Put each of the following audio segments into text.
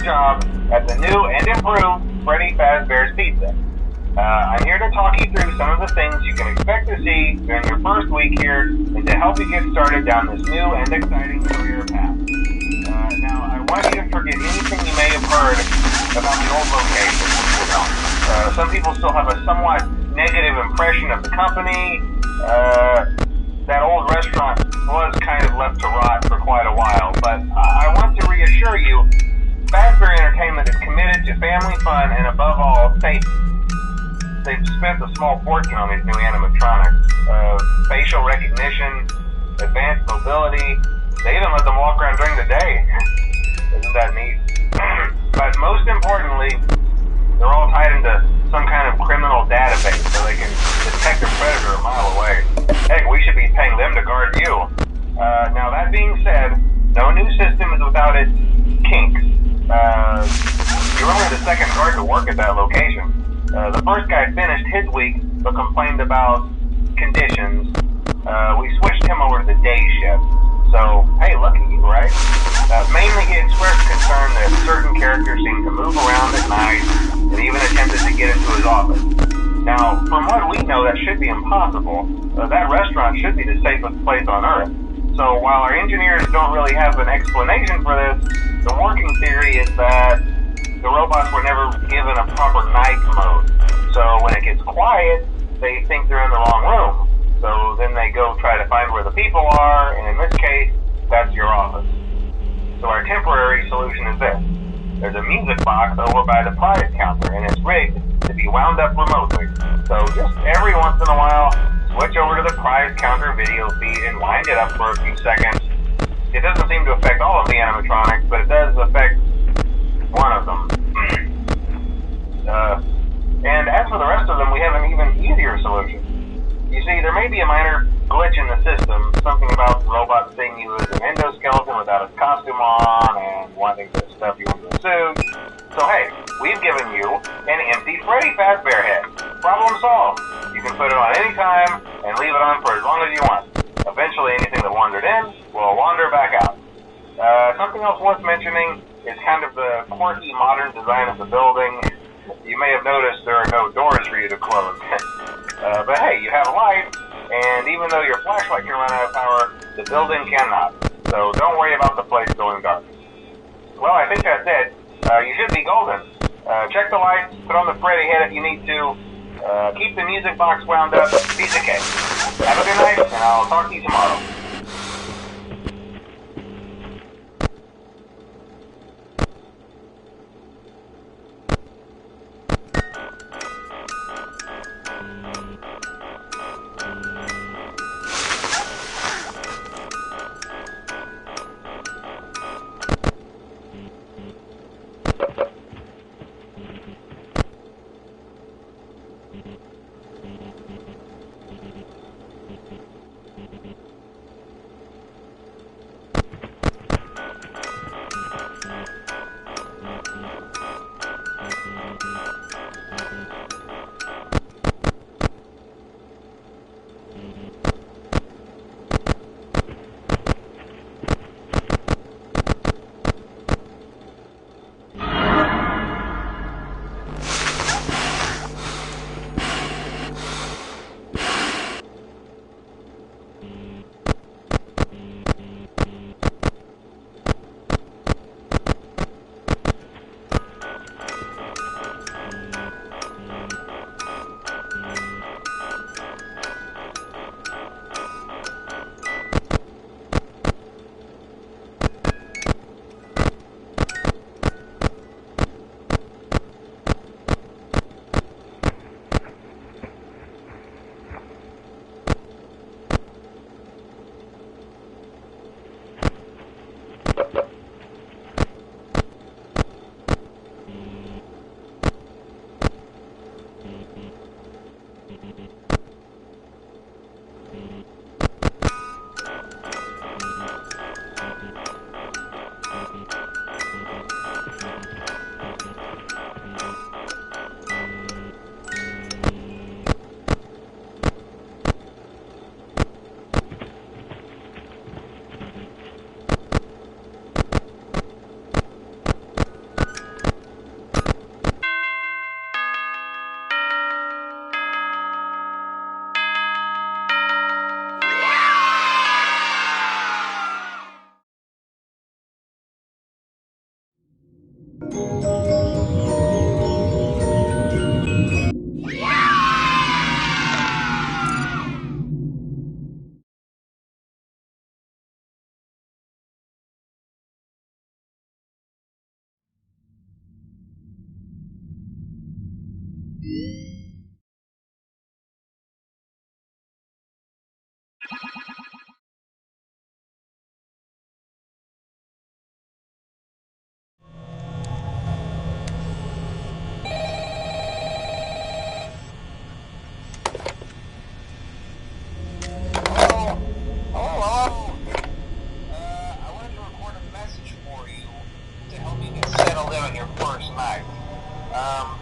job at the new and improved Freddy Fazbear's Pizza. I'm here to talk you through some of the things you can expect to see during your first week here and to help you get started down this new and exciting career path. Now, I want you to forget anything you may have heard about the old location. Some people still have a somewhat negative impression of the company. That old restaurant was kind of left to rot for quite a while, but I want to reassure you, Fazbear Entertainment is committed to family fun and above all, safety. They've spent a small fortune on these new animatronics. Facial recognition, advanced mobility, they even let them walk around during the day. Isn't that neat? But most importantly, they're all tied into some kind of criminal database so they can detect a predator a mile away. Heck, we should be paying them to guard you. Now that being said, no new system is without its kinks. You're only the second guard to work at that location. The first guy finished his week but complained about conditions. We switched him over to the day shift. So, hey, lucky you, right? Mainly he expressed concern that certain characters seem to move around at night and even attempted to get into his office. Now, from what we know, that should be impossible. That restaurant should be the safest place on Earth. So while our engineers don't really have an explanation for this, the working theory is that the robots were never given a proper night mode. So when it gets quiet, they think they're in the wrong room. So then they go try to find where the people are, and in this case, that's your office. So our temporary solution is this. There's a music box over by the prize counter, and it's rigged to be wound up remotely. So just every once in a while, switch over to the prize counter video feed and wind it up for a few seconds. It doesn't seem to affect all of the animatronics, but it does affect one of them. And as for the rest of them, we have an even easier solution. You see, there may be a minor glitch in the system, something about the robot seeing you as an endoskeleton without a costume on and wanting to stuff you into a suit. So hey, we've given you an empty Freddy Fazbear head. Problem solved. You can put it on any time and leave it on for as long as you want. Eventually anything that wandered in will wander back out. Something else worth mentioning is kind of the quirky modern design of the building. You may have noticed there are no doors for you to close. But hey, you have a light, and even though your flashlight can run out of power, the building cannot. So don't worry about the place going dark. Well, I think that's it. You should be golden. Check the lights, put on the Freddy head if you need to. Keep the music box wound up. Piece of cake. Have a good night, and I'll talk to you tomorrow.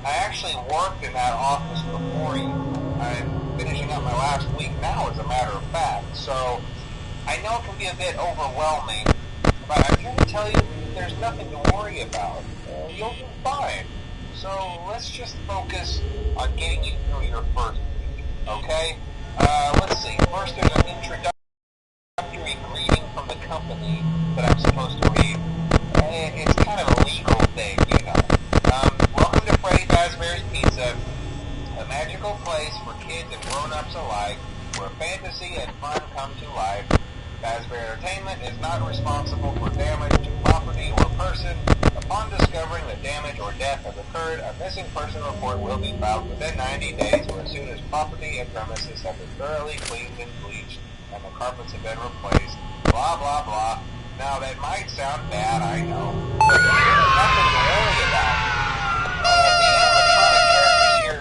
I actually worked in that office before you. I'm finishing up my last week now, as a matter of fact. So I know it can be a bit overwhelming, but I'm here to tell you there's nothing to worry about. You'll be fine. So let's just focus on getting you through your first week, okay? Let's see. First, there's an introductory greeting from the company that I'm supposed to read. It's kind of a legal thing, you know. Welcome to Freddy Fazbear's Pizza, a magical place for kids and grown-ups alike, where fantasy and fun come to life. Fazbear Entertainment is not responsible for damage to property or person. Upon discovering that damage or death has occurred, a missing person report will be filed within 90 days or as soon as property and premises have been thoroughly cleaned and bleached and the carpets have been replaced. Blah, blah, blah. Now, that might sound bad, I know. But there's nothing to worry about. The animatronic characters here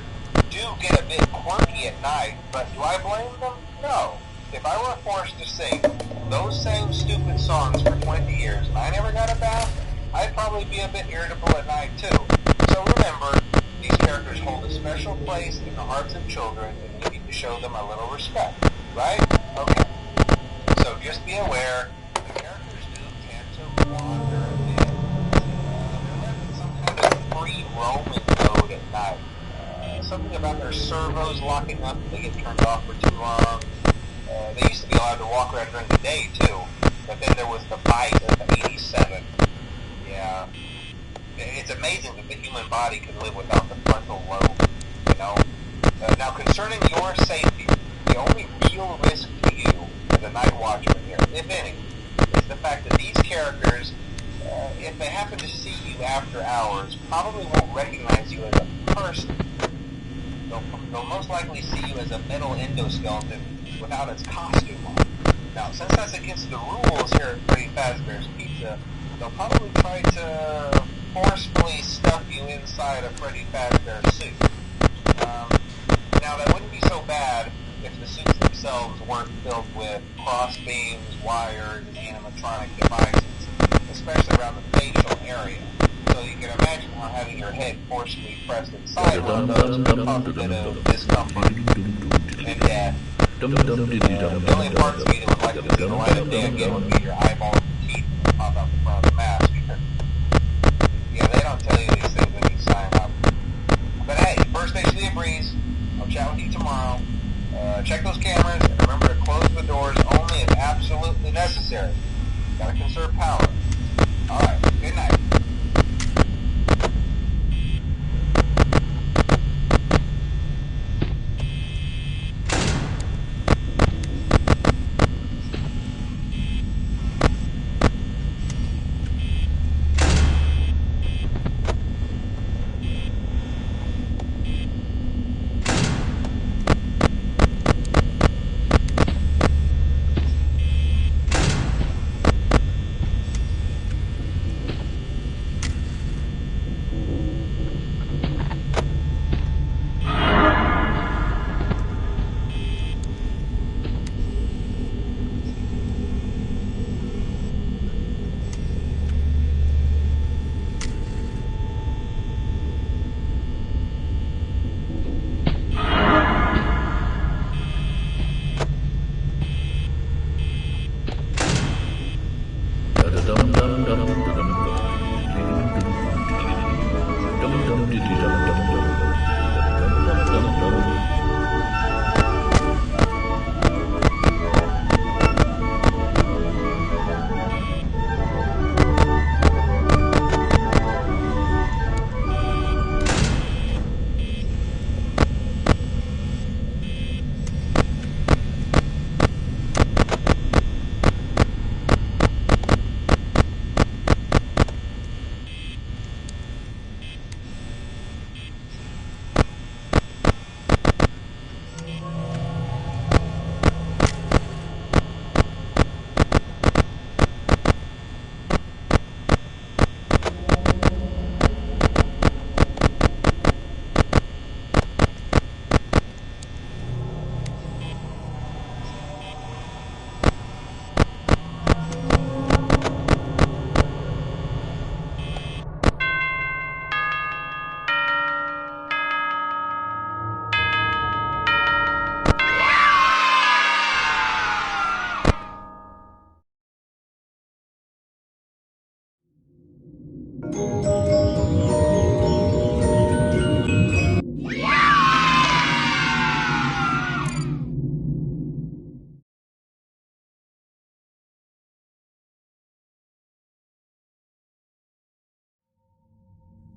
do get a bit quirky at night, but do I blame them? No. If I were forced to sing those same stupid songs for 20 years and I never got a bath, I'd probably be a bit irritable at night too. So remember, these characters hold a special place in the hearts of children and you need to show them a little respect, right? Okay. So just be aware, the characters do tend to wander a bit. They're left in some kind of free roaming mode at night. Something about their servos locking up if they get turned off for too long. They used to be allowed to walk around during the day too, but then there was the bite of the 87. Yeah. It's amazing that the human body can live without the frontal lobe, you know? Now, concerning your safety, the only real risk to you as a night watchman here, if any, is the fact that these characters, if they happen to see you after hours, probably won't recognize you as a person. They'll most likely see you as a metal endoskeleton without its costume on. Now, since that's against the rules here at Freddy Fazbear's Pizza, they'll probably try to forcefully stuff you inside a Freddy Fazbear suit. Now, that wouldn't be so bad if the suits themselves weren't filled with cross beams, wires, and animatronic devices, especially around the facial area. So you can imagine how having your head forcibly pressed inside one of those would cause a bit of discomfort and death. The only parts of you that would like to see the light of day again would be your eyeballs and teeth that pop out the front of the mask. Yeah, they don't tell you these things when you sign up. But hey, first day should be a breeze. I'll chat with you tomorrow. Check those cameras and remember to close the doors only if absolutely necessary. Gotta conserve power. Alright, good night.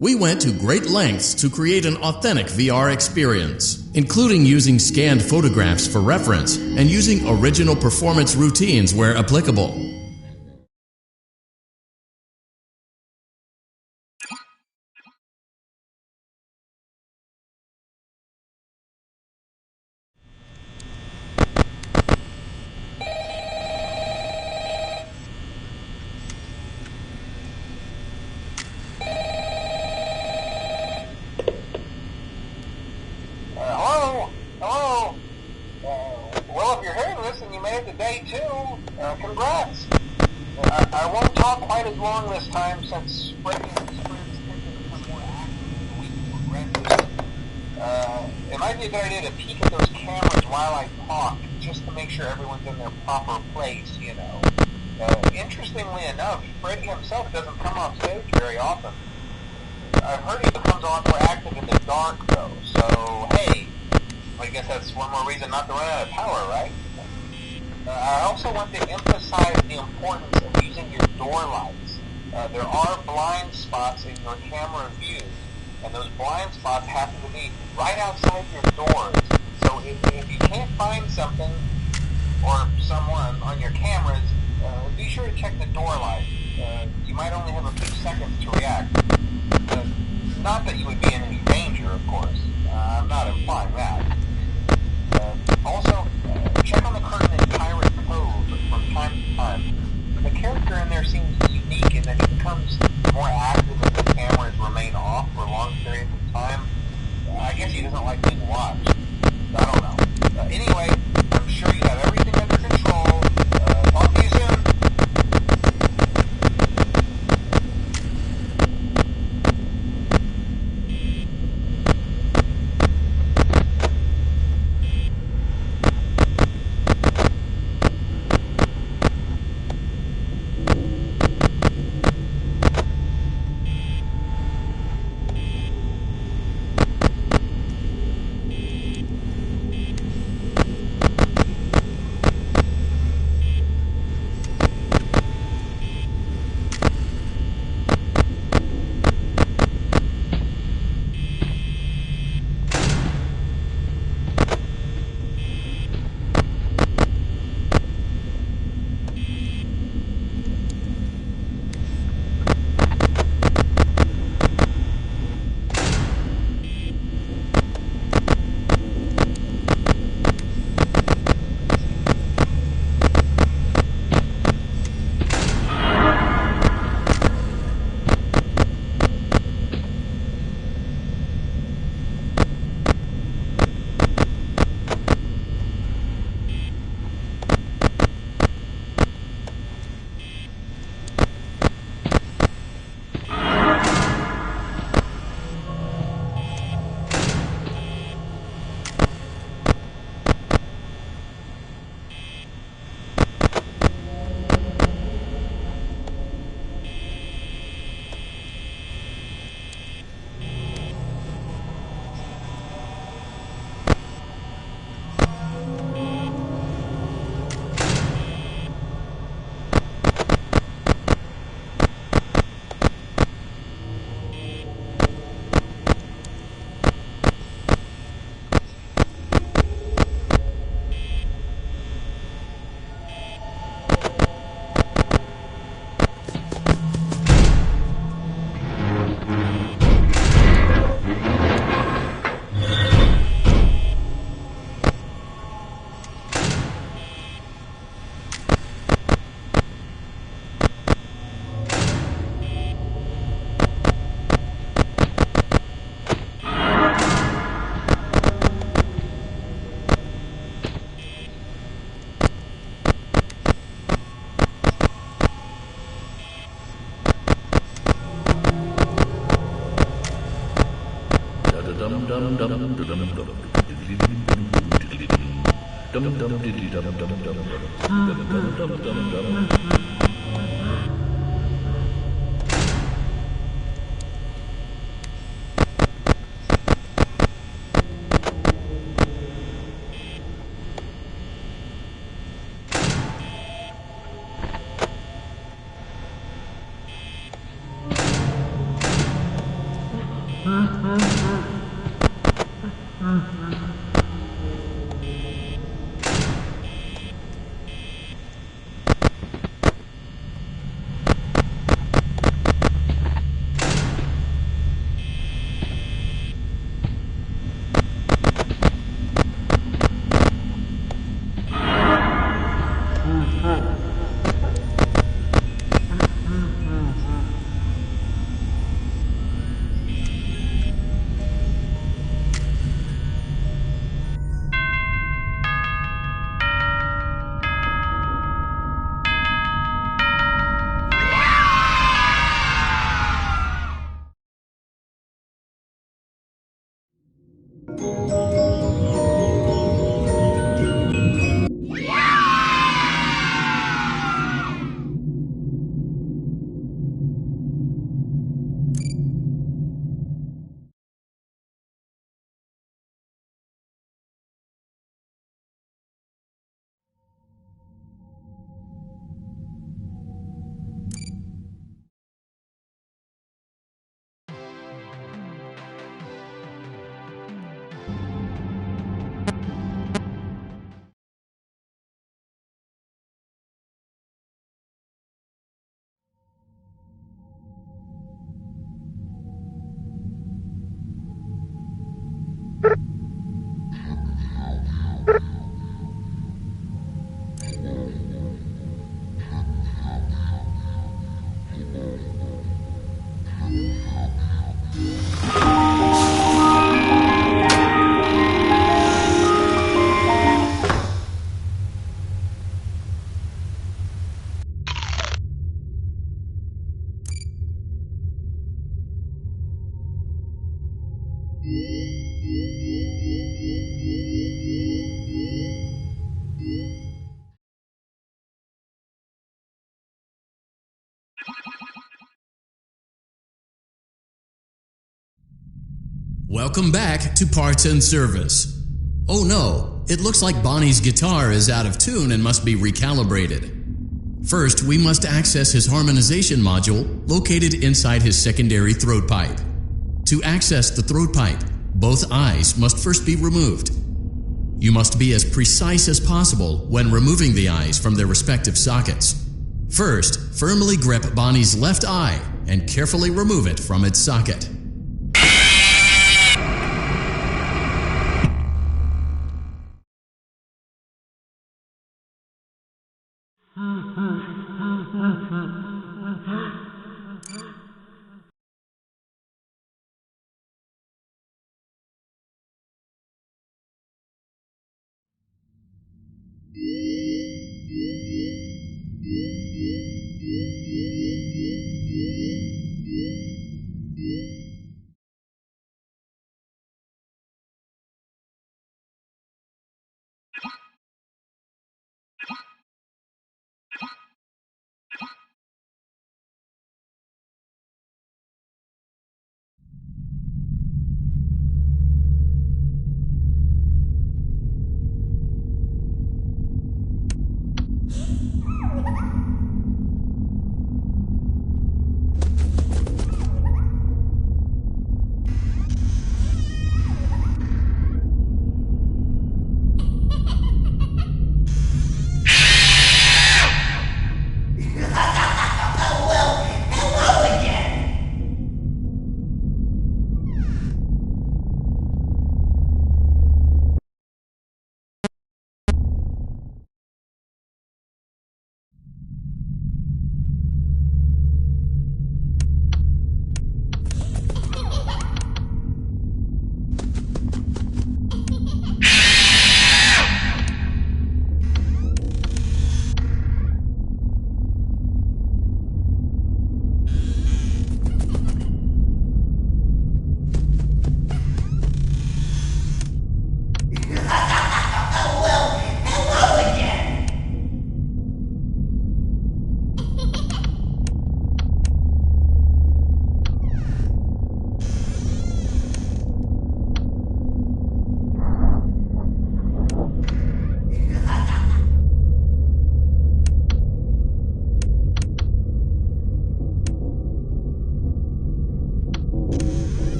We went to great lengths to create an authentic VR experience, including using scanned photographs for reference and using original performance routines where applicable. Well, if you're hearing this and you made it to day 2, congrats. I won't talk quite as long this time since Freddie and his friends tend to become more active as the week progresses. It might be a good idea to peek at those cameras while I talk, just to make sure everyone's in their proper place, you know. Interestingly enough, Freddie himself doesn't come off stage very often. I've heard he becomes a lot more active in the dark, though, so hey, I guess that's one more reason not to run out of power, right? I also want to emphasize the importance of using your door lights. There are blind spots in your camera view, and those blind spots happen to be right outside your doors. So if you can't find something or someone on your cameras, be sure to check the door light. You might only have a few seconds to react. Not that you would be in any danger, of course. I'm not implying that. Also, check on the curtain in Pirate Cove from time to time. The character in there seems unique in that he becomes more active if the cameras remain off for long periods of time. I guess he doesn't like being watched. I don't know. Anyway, I'm sure you have everything under control. Talk to you soon. Welcome back to Parts and Service. Oh no, it looks like Bonnie's guitar is out of tune and must be recalibrated. First, we must access his harmonization module located inside his secondary throat pipe. To access the throat pipe, both eyes must first be removed. You must be as precise as possible when removing the eyes from their respective sockets. First, firmly grip Bonnie's left eye and carefully remove it from its socket.